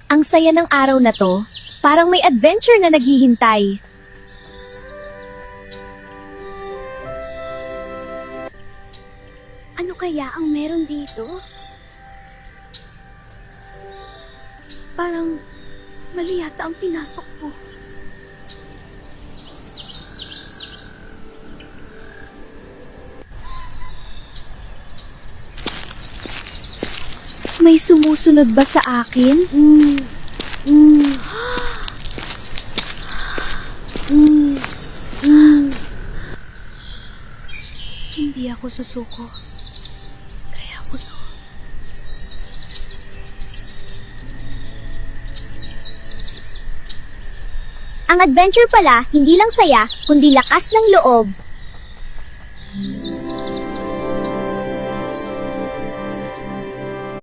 Ang saya ng araw na to, parang may adventure na naghihintay. Ano kaya ang meron dito? Parang mali yata ang pinasok ko. May sumusunod ba sa akin? Hindi ako susuko. Kaya ko to. Ang adventure pala, hindi lang saya, kundi lakas ng loob.